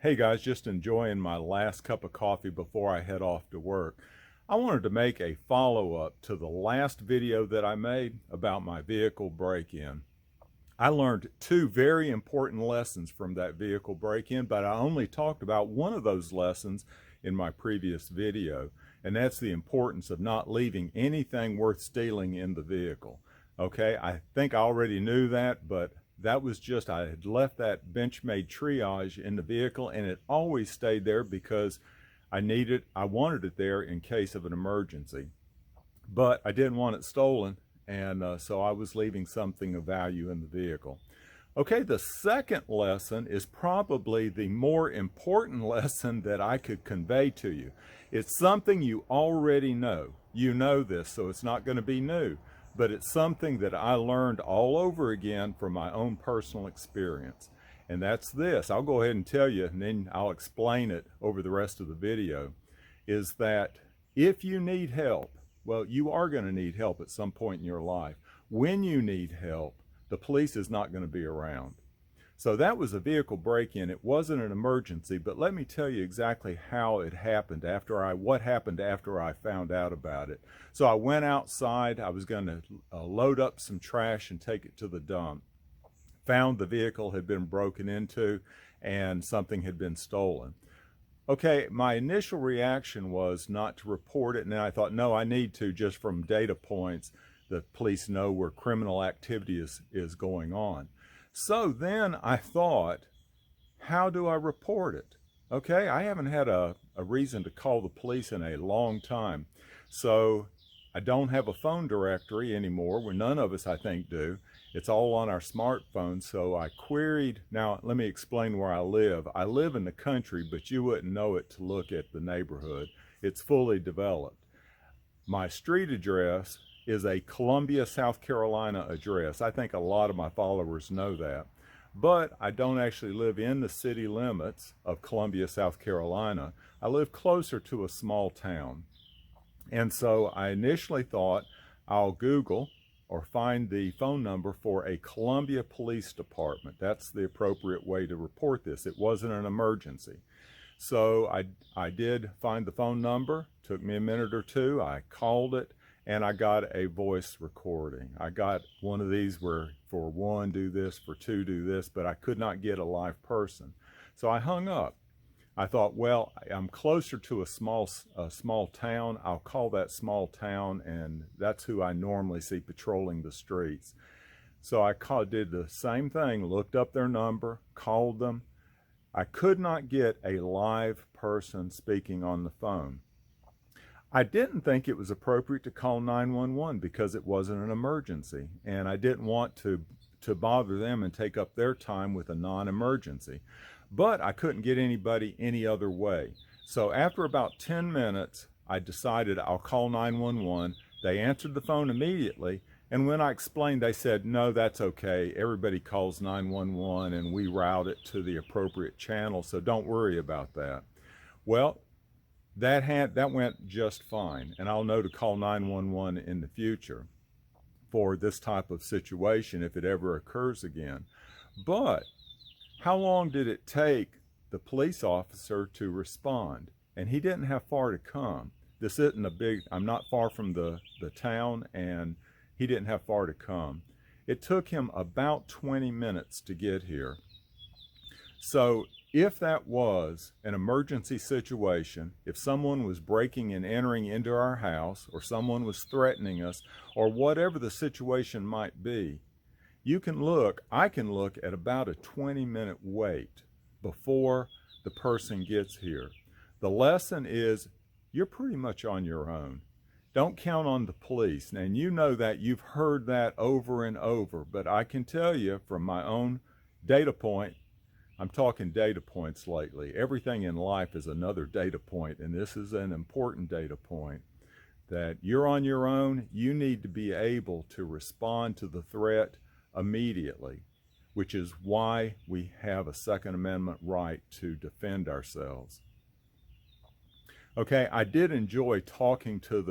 Hey guys, just enjoying my last cup of coffee before I head off to work. I wanted to make a follow-up to the last video that I made about my vehicle break-in. I learned two very important lessons from that vehicle break-in, but I only talked about one of those lessons in my previous video, and that's the importance of not leaving anything worth stealing in the vehicle. Okay, I think I already knew that, but that was just, I had left that Benchmade triage in the vehicle, and it always stayed there because I wanted it there in case of an emergency. But I didn't want it stolen, and so I was leaving something of value in the vehicle. Okay, the second lesson is probably the more important lesson that I could convey to you. It's something you already know. You know this, so it's not going to be new. But it's something that I learned all over again from my own personal experience. And that's this. I'll go ahead and tell you, and then I'll explain it over the rest of the video, is that if you need help, well, you are going to need help at some point in your life. When you need help, the police is not going to be around. So that was a vehicle break-in. It wasn't an emergency, but let me tell you exactly how it happened what happened after I found out about it. So I went outside. I was going to load up some trash and take it to the dump. Found the vehicle had been broken into and something had been stolen. Okay, my initial reaction was not to report it, and then I thought, no, I need to, just from data points, the police know where criminal activity is going on. So then I thought, how do I report it? Okay, I haven't had a reason to call the police in a long time. So I don't have a phone directory anymore, where none of us, I think, do. It's all on our smartphones. So I queried, now let me explain where I live. I live in the country, but you wouldn't know it to look at the neighborhood. It's fully developed. My street address is a Columbia, South Carolina address. I think a lot of my followers know that. But I don't actually live in the city limits of Columbia, South Carolina. I live closer to a small town. And so I initially thought I'll Google or find the phone number for a Columbia Police Department. That's the appropriate way to report this. It wasn't an emergency. So I did find the phone number. Took me a minute or two. I called it, and I got a voice recording. I got one of these where for one, do this, for two, do this, but I could not get a live person. So I hung up. I thought, well, I'm closer to a small town. I'll call that small town, and that's who I normally see patrolling the streets. So I did the same thing, looked up their number, called them. I could not get a live person speaking on the phone. I didn't think it was appropriate to call 911 because it wasn't an emergency, and I didn't want to bother them and take up their time with a non-emergency. But I couldn't get anybody any other way. So after about 10 minutes, I decided I'll call 911. They answered the phone immediately, and when I explained, they said, no, that's okay. Everybody calls 911, and we route it to the appropriate channel, so don't worry about that. Well, that went just fine, and I'll know to call 911 in the future for this type of situation if it ever occurs again. But how long did it take the police officer to respond? And he didn't have far to come. This isn't I'm not far from the town, and he didn't have far to come. It took him about 20 minutes to get here. So if that was an emergency situation, if someone was breaking and entering into our house, or someone was threatening us, or whatever the situation might be, I can look at about a 20-minute wait before the person gets here. The lesson is you're pretty much on your own. Don't count on the police. And you know that, you've heard that over and over, but I can tell you from my own data point, I'm talking data points lately. Everything in life is another data point, and this is an important data point, that you're on your own. You need to be able to respond to the threat immediately, which is why we have a Second Amendment right to defend ourselves. Okay, I did enjoy talking to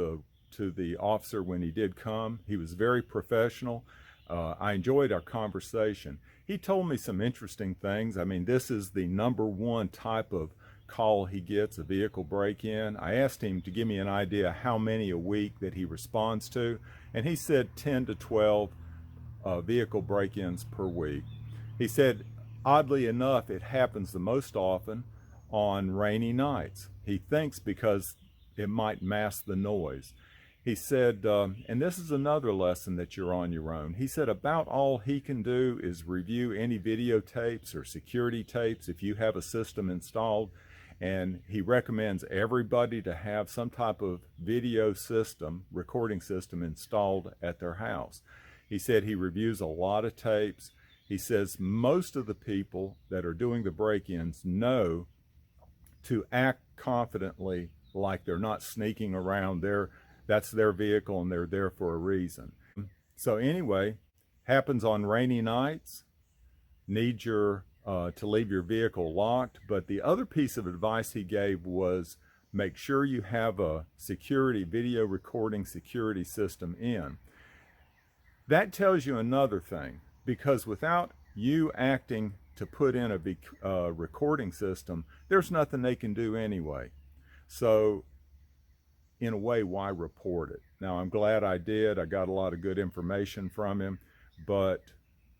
the officer when he did come. He was very professional. I enjoyed our conversation. he told me some interesting things. I mean, this is the #1 type of call he gets, a vehicle break-in. I asked him to give me an idea how many a week that he responds to, and he said 10 to 12 vehicle break-ins per week. He said, oddly enough, it happens the most often on rainy nights. He thinks because it might mask the noise. He said, and this is another lesson that you're on your own. He said about all he can do is review any videotapes or security tapes if you have a system installed, and he recommends everybody to have some type of video system, recording system installed at their house. He said he reviews a lot of tapes. He says most of the people that are doing the break-ins know to act confidently, like they're not sneaking around. That's their vehicle and they're there for a reason. So anyway, happens on rainy nights, need your to leave your vehicle locked. But the other piece of advice he gave was make sure you have a security video recording security system in. That tells you another thing, because without you acting to put in a recording system, there's nothing they can do anyway. So in a way, why report it? Now, I'm glad I did. I got a lot of good information from him, but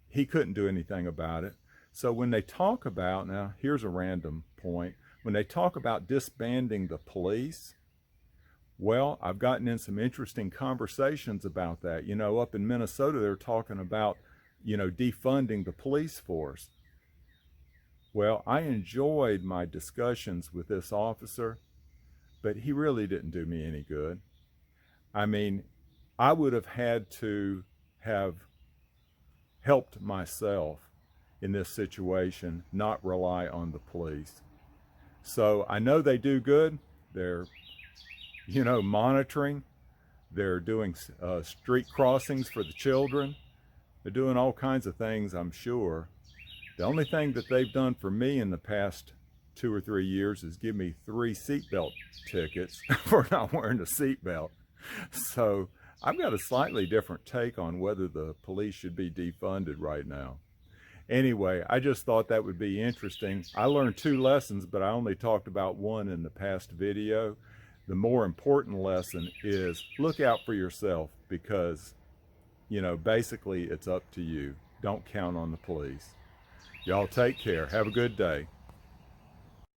he couldn't do anything about it. So when they talk about, now here's a random point, when they talk about disbanding the police, well, I've gotten in some interesting conversations about that. You know, up in Minnesota, they're talking about, you know, defunding the police force. Well, I enjoyed my discussions with this officer, but he really didn't do me any good. I mean, I would have had to have helped myself in this situation, not rely on the police. So I know they do good. They're, you know, monitoring. They're doing street crossings for the children. They're doing all kinds of things, I'm sure. The only thing that they've done for me in the past 2 or 3 years is give me 3 seatbelt tickets for not wearing a seatbelt. So I've got a slightly different take on whether the police should be defunded right now. Anyway, I just thought that would be interesting. I learned 2 lessons, but I only talked about 1 in the past video. The more important lesson is look out for yourself, because, you know, basically it's up to you. Don't count on the police. Y'all take care. Have a good day.